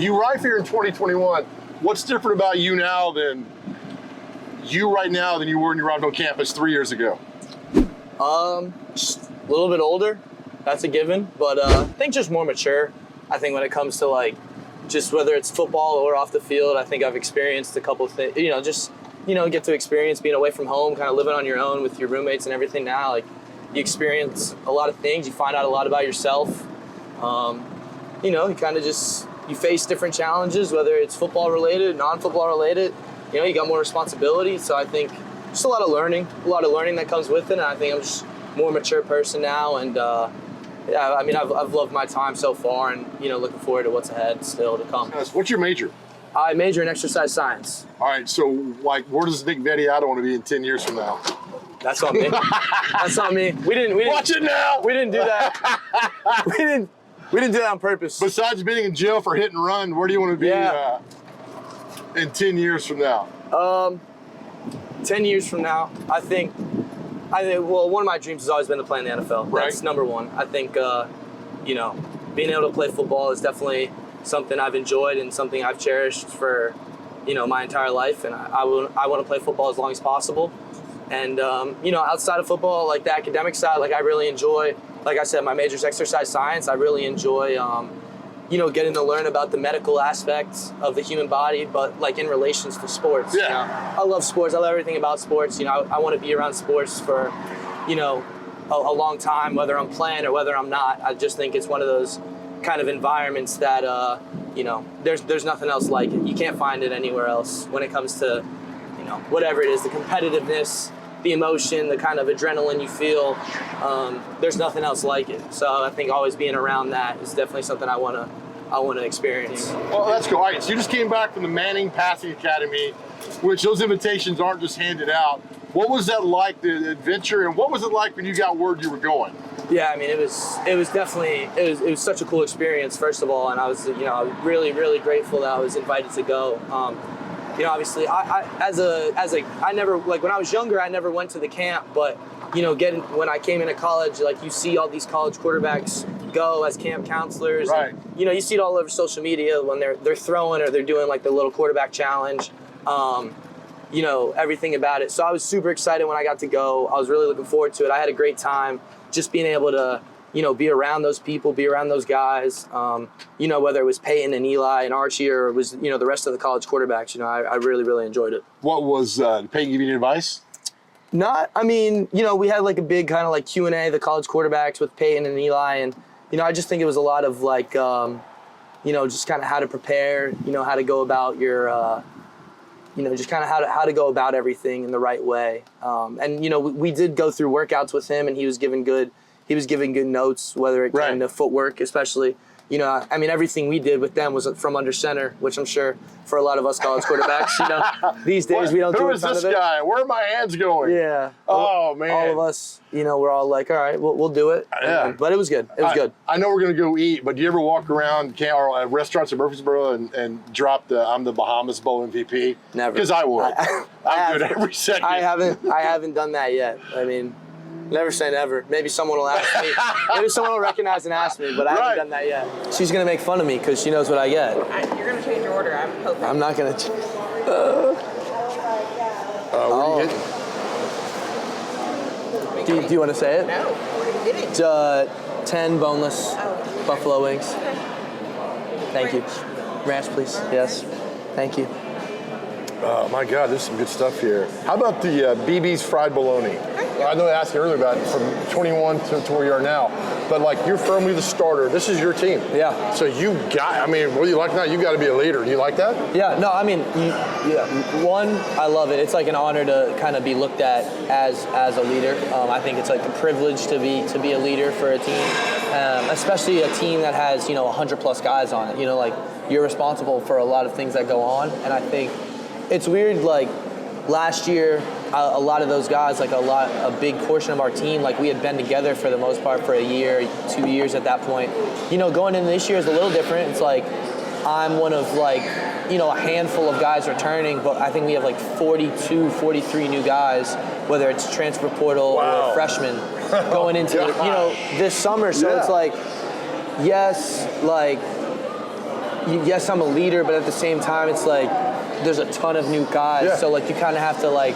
you arrived here in 2021. What's different about you now than you right now than you were when you arrived on campus 3 years ago? Just a little bit older. That's a given. But I think just more mature. I think when it comes to like, just whether it's football or off the field, I think I've experienced a couple of things, get to experience being away from home, kind of living on your own with your roommates and everything now. Like, you experience a lot of things. You find out a lot about yourself. You kind of you face different challenges, whether it's football related, non-football related. You got more responsibility. So I think just a lot of learning that comes with it. And I think I'm just a more mature person now. And I've loved my time so far, and looking forward to what's ahead still to come. What's your major? I major in exercise science. All right, so where does Nick Vattiato want to be in 10 years from now? That's on me. That's on me. We didn't watch it now. We didn't do that. we didn't do that on purpose. Besides being in jail for hit and run, where do you want to be in 10 years from now? 10 years from now, I think one of my dreams has always been to play in the NFL. Right. That's number one. I think, being able to play football is definitely something I've enjoyed and something I've cherished for, my entire life. And I want to play football as long as possible. And, outside of football, like the academic side, like I really enjoy, like I said, my major is exercise science. I really enjoy, getting to learn about the medical aspects of the human body, but like in relations to sports. Yeah. I love sports. I love everything about sports. I want to be around sports for, a long time, whether I'm playing or whether I'm not. I just think it's one of those kind of environments that, there's nothing else like it. You can't find it anywhere else when it comes to, whatever it is, the competitiveness, the emotion, the kind of adrenaline you feel. There's nothing else like it. So I think always being around that is definitely something I want to experience. Well, that's cool. All right, so you just came back from the Manning Passing Academy, which those invitations aren't just handed out. What was that like, the adventure, and what was it like when you got word you were going? Yeah, I mean, it was definitely such a cool experience, first of all, and I was really, really grateful that I was invited to go. Obviously, I never, like when I was younger, I never went to the camp, but when I came into college, like you see all these college quarterbacks go as camp counselors. Right. And, you see it all over social media when they're throwing or they're doing like the little quarterback challenge. Everything about it. So I was super excited when I got to go. I was really looking forward to it. I had a great time just being able to, be around those people, be around those guys, whether it was Peyton and Eli and Archie or it was, the rest of the college quarterbacks, I really, really enjoyed it. What was, did Peyton give you any advice? We had like a big kind of like Q&A, the college quarterbacks with Peyton and Eli. And, I just think it was a lot of like, just kind of how to prepare, how to go about your, just kind of how to go about everything in the right way. We did go through workouts with him, and he was giving good notes, whether it came to footwork, especially. Everything we did with them was from under center, which I'm sure for a lot of us college quarterbacks, these days we don't do a ton of it. Who is this guy? Where are my hands going? Yeah. Oh, man. All of us, we're all like, all right, we'll do it. Yeah. But it was good. It was good. I know we're going to go eat, but do you ever walk around restaurants in Murfreesboro and drop I'm the Bahamas Bowl MVP? Never. Because I would. I do it every second. I haven't done that yet. Never say never. Maybe someone will ask me. Maybe someone will recognize and ask me, but I haven't done that yet. She's going to make fun of me because she knows what I get. You're going to change your order, I'm hoping. I'm not going to. What do you get? Do you want to say it? No. What are you getting? 10 boneless buffalo wings. Okay. Thank you. Ranch, please. Yes. Thank you. Oh, my God, there's some good stuff here. How about the BB's fried bologna? I know I asked you earlier about it from 21 to where you are now, but like you're firmly the starter. This is your team. Yeah. So whether you like it or not, you got to be a leader. Do you like that? Yeah. No. One, I love it. It's like an honor to kind of be looked at as a leader. I think it's like a privilege to be a leader for a team, especially a team that has 100+ guys on it. Like you're responsible for a lot of things that go on, and I think it's weird. Like last year, a lot of those guys, like a big portion of our team, like we had been together for the most part for a year, 2 years at that point. Going into this year is a little different. It's like I'm one of like, a handful of guys returning, but I think we have like 42, 43 new guys, whether it's transfer portal or freshmen going into, this summer. So it's like, yes, like, yes, I'm a leader, but at the same time, it's like there's a ton of new guys. Yeah. So like you kind of have to like,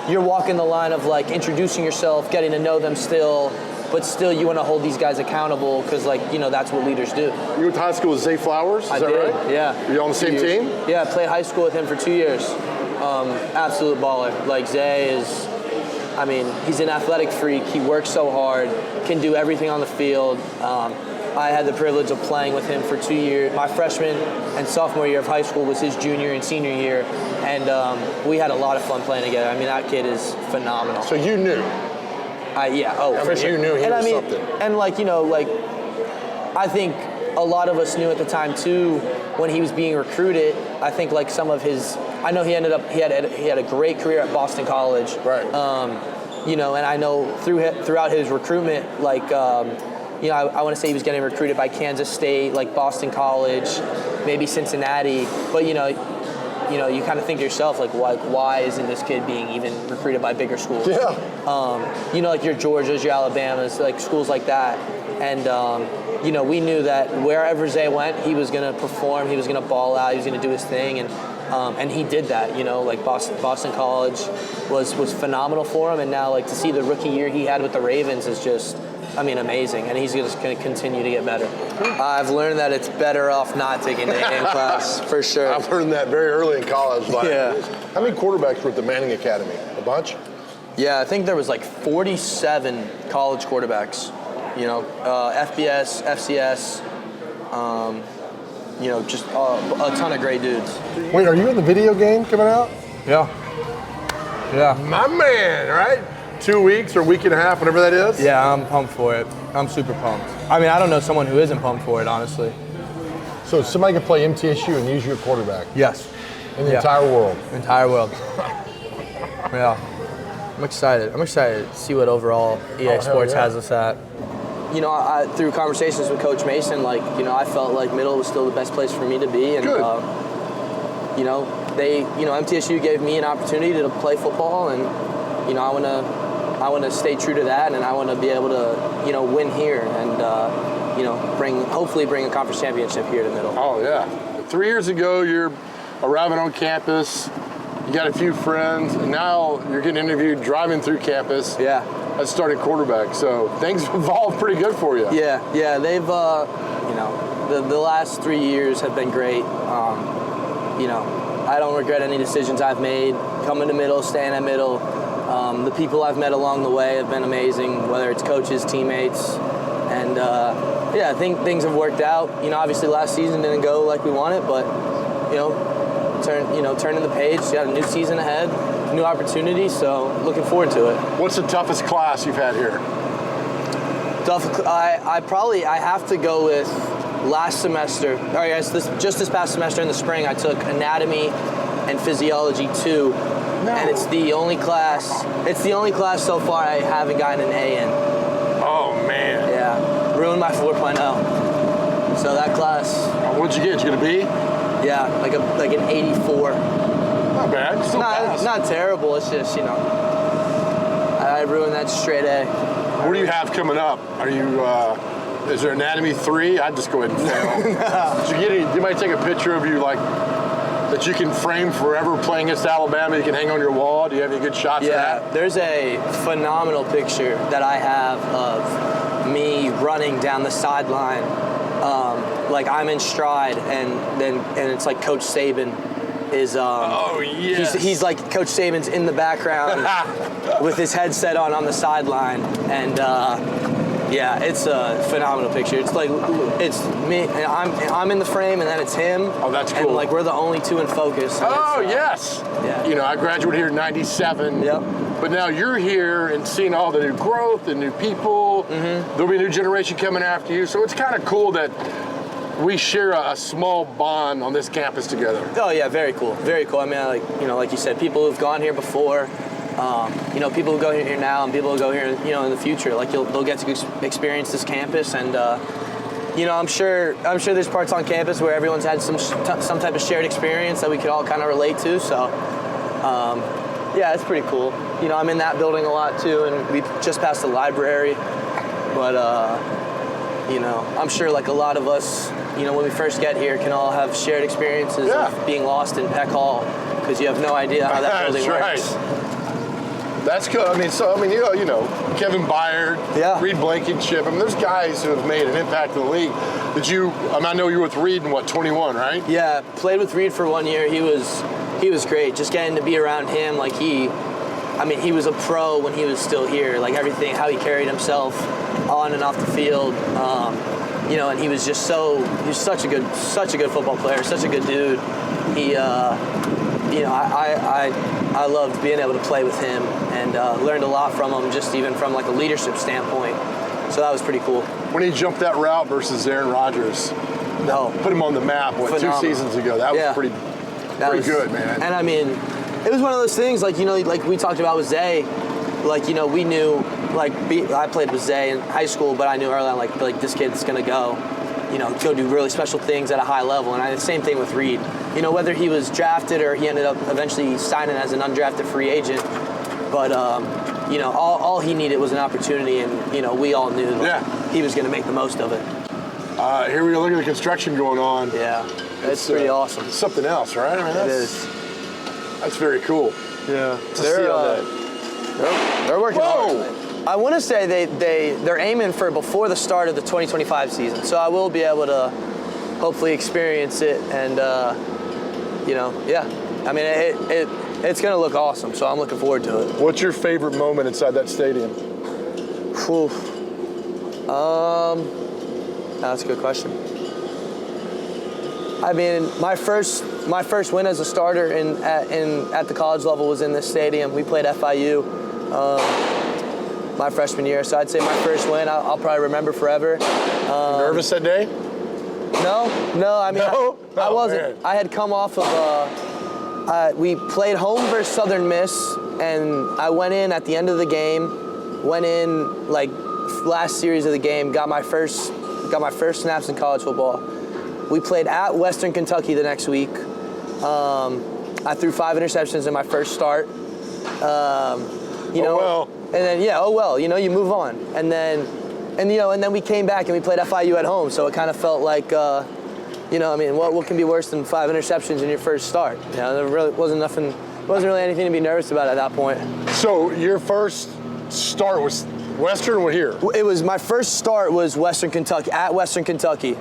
you're walking the line of like introducing yourself, getting to know them still, but still you want to hold these guys accountable because like, you know, that's what leaders do. You went to high school with Zay Flowers, is I that did, right? yeah. Were you on the same team? Yeah, I played high school with him for 2 years. Absolute baller. Like Zay is, I mean, he's an athletic freak. He works so hard, can do everything on the field. I had the privilege of playing with him for 2 years. My freshman and sophomore year of high school was his junior and senior year, and we had a lot of fun playing together. I mean, that kid is phenomenal. So you knew. Yeah, oh, I for mean, sure. you knew he and was I mean, something. And like, you know, like, I think a lot of us knew at the time too, when he was being recruited. I think like some of his, I know he had a great career at Boston College. Right. You know, and I know throughout his recruitment, like, you know, I want to say he was getting recruited by Kansas State, like Boston College, maybe Cincinnati. But you know, you kind of think to yourself, like, why isn't this kid being even recruited by bigger schools? Yeah. You know, like your Georgias, your Alabamas, like schools like that. And, you know, we knew that wherever Zay went, he was going to perform, he was going to ball out, he was going to do his thing. And he did that, you know, like Boston College was phenomenal for him. And now, like, to see the rookie year he had with the Ravens is just, I mean, amazing. And he's just going to continue to get better. I've learned that it's better off not taking the A-game class, for sure. I've learned that very early in college. Like, Yeah. How many quarterbacks were at the Manning Academy? A bunch? Yeah, I think there was like 47 college quarterbacks. You know, FBS, FCS, you know, just a ton of great dudes. Wait, are you in the video game coming out? Yeah. Yeah. My man, right? 2 weeks or a week and a half, whatever that is? Yeah, I'm pumped for it. I'm super pumped. I mean, I don't know someone who isn't pumped for it, honestly. So somebody can play MTSU and use your quarterback Yes. in the entire world. Entire world. Yeah. I'm excited. I'm excited to see what overall EA hell Sports yeah. has us at. You know, through conversations with Coach Mason, like, you know, I felt like middle was still the best place for me to be. And, Good. You know, MTSU gave me an opportunity to play football, and, you know, I want to stay true to that, and I want to be able to, you know, win here and, you know, hopefully bring a conference championship here to middle. Oh, yeah. 3 years ago, you're arriving on campus, you got a few friends, and now you're getting interviewed driving through campus. Yeah. As starting quarterback, so things evolved pretty good for you. Yeah, they've, you know, the last 3 years have been great. You know, I don't regret any decisions I've made. Coming to middle, staying at middle. The people I've met along the way have been amazing, whether it's coaches, teammates, and yeah, I think things have worked out. You know, obviously last season didn't go like we wanted, but you know, turning the page, got a new season ahead. New opportunity, so looking forward to it. What's the toughest class you've had here? I have to go with last semester. All right, guys, this past semester in the spring, I took anatomy and physiology 2, and it's the only class. It's the only class so far I haven't gotten an A in. Oh man. Yeah, ruined my 4.0. So that class. What'd you get? Did you get a B? Yeah, like an 84. Not bad. Still passed. Not terrible. It's just, you know, I ruined that straight A. What do you have coming up? Are you? Is there anatomy 3? I'd just go ahead and fail. Did you get any? You might take a picture of you like that you can frame forever playing against Alabama. You can hang on your wall. Do you have any good shots of that? There's a phenomenal picture that I have of me running down the sideline, like I'm in stride, and it's like Coach Saban is. Oh yes. He's like Coach Saban's in the background with his headset on the sideline, and yeah, it's a phenomenal picture. It's like it's me, and I'm in the frame, and then it's him. Oh, that's cool. And like we're the only two in focus. Oh yes. Yeah. You know, I graduated here in '97. Yep. But now you're here and seeing all the new growth, the new people. Mm-hmm. There'll be a new generation coming after you. So it's kind of cool that we share a small bond on this campus together. Oh yeah, very cool, very cool. I mean, like you said, people who've gone here before, you know, people who go here now and people who go here, you know, in the future, like they'll get to experience this campus, and you know, I'm sure there's parts on campus where everyone's had some type of shared experience that we could all kind of relate to. So yeah, it's pretty cool. You know, I'm in that building a lot too, and we just passed the library, but you know, I'm sure like a lot of us when we first get here, can all have shared experiences of being lost in Peck Hall because you have no idea how that building works. That's good. I mean, you know, Kevin Byard, Reed Blankenship. I mean, there's guys who have made an impact in the league. I know you were with Reed in 21, right? Yeah, played with Reed for 1 year. He was great. Just getting to be around him, like he was a pro when he was still here. Like everything, how he carried himself on and off the field. You know, and he was such a good football player, such a good dude. He, I loved being able to play with him and learned a lot from him, just even from like a leadership standpoint. So that was pretty cool. When he jumped that route versus Aaron Rodgers, put him on the map, Phenomenal. 2 seasons ago. That was pretty good, man. And I mean, it was one of those things, like, you know, like we talked about with Zay, like, you know, we knew, like, I played with Zay in high school, but I knew early on, like this kid's going to go do really special things at a high level. And the same thing with Reed. You know, whether he was drafted or he ended up eventually signing as an undrafted free agent, but, you know, all he needed was an opportunity, and, you know, we all knew he was going to make the most of it. Here we go, look at the construction going on. Yeah, it's pretty awesome. It's something else, right? I mean, it is. That's very cool. Yeah. They're working hard. I want to say they're aiming for before the start of the 2025 season, so I will be able to hopefully experience it, and you know, I mean, it's going to look awesome, so I'm looking forward to it. What's your favorite moment inside that stadium? Whew. That's a good question. I mean, my first win as a starter at the college level was in this stadium. We played FIU my freshman year, so I'd say my first win I'll probably remember forever. Nervous that day? No. I mean, I wasn't. Man. I had come off of we played home versus Southern Miss, and I went in at the end of the game. Went in like last series of the game. Got my first snaps in college football. We played at Western Kentucky the next week. I threw 5 interceptions in my first start. You know, and then you know, you move on, and then we came back and we played FIU at home. So it kind of felt like, you know, I mean, what can be worse than 5 interceptions in your first start? You know, there really wasn't really anything to be nervous about at that point. So your first start was Western or here? It was my first start was Western Kentucky, at Western Kentucky.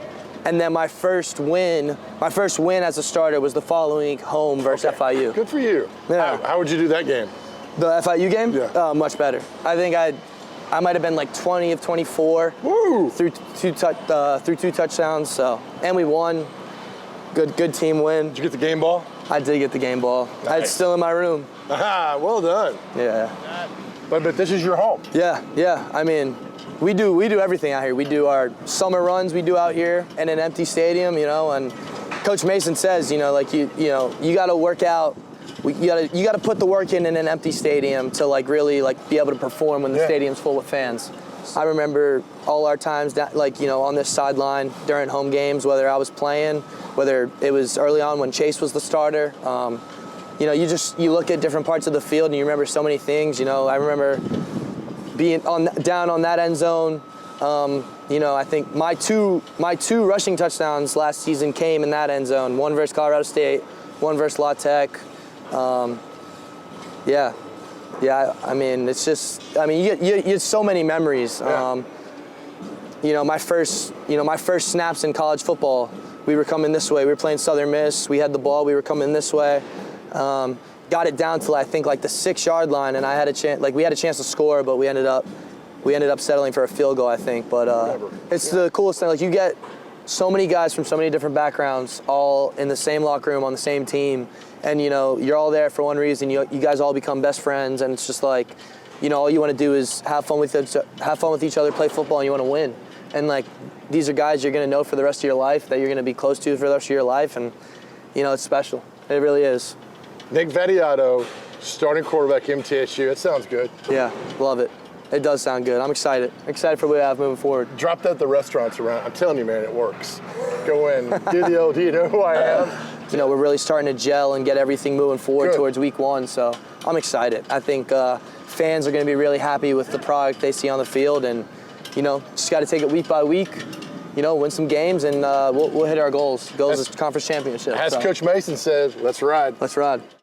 And then my first win as a starter was the following week home versus FIU. Good for you. Yeah. How would you do that game? The FIU game? Yeah. Much better. I think I might have been like 20 of 24. Woo! Through two touchdowns. So, and we won. Good team win. Did you get the game ball? I did get the game ball. Nice. It's still in my room. Aha, well done. Yeah. But this is your home. Yeah. I mean, we do everything out here. We do our summer runs we do out here in an empty stadium, you know, and Coach Mason says, you know, like you got to work out. You got to put the work in an empty stadium to like really like be able to perform when the stadium's full with fans. I remember all our times that, like, you know, on this sideline during home games, whether I was playing, whether it was early on when Chase was the starter. You know, you look at different parts of the field and you remember so many things. You know, I remember being down on that end zone. You know, I think my two rushing touchdowns last season came in that end zone. One versus Colorado State, one versus La Tech. Yeah. I mean, it's just. I mean, you get so many memories. Yeah. You know, my first snaps in college football, we were coming this way. We were playing Southern Miss. We had the ball. We were coming this way. Got it down to I think like the 6-yard line, and I had a chance. Like we had a chance to score, but we ended up settling for a field goal, I think. But it's the coolest thing. Like you get so many guys from so many different backgrounds, all in the same locker room on the same team, and you know you're all there for one reason. You guys all become best friends, and it's just like, you know, all you want to do is have fun with each other, play football, and you want to win. And like these are guys you're going to know for the rest of your life, that you're going to be close to for the rest of your life, and you know it's special. It really is. Nick Vattiato, starting quarterback, MTSU. That sounds good. Yeah, love it. It does sound good. I'm excited. Excited for what we have moving forward. Drop that at the restaurants around. I'm telling you, man, it works. Go in, do the old, do you know who I am? You know, we're really starting to gel and get everything moving forward towards week 1, so I'm excited. I think fans are going to be really happy with the product they see on the field, and, you know, just got to take it week by week, win some games, and we'll hit our goals. Goals is conference championship. As so. Coach Mason says, let's ride. Let's ride.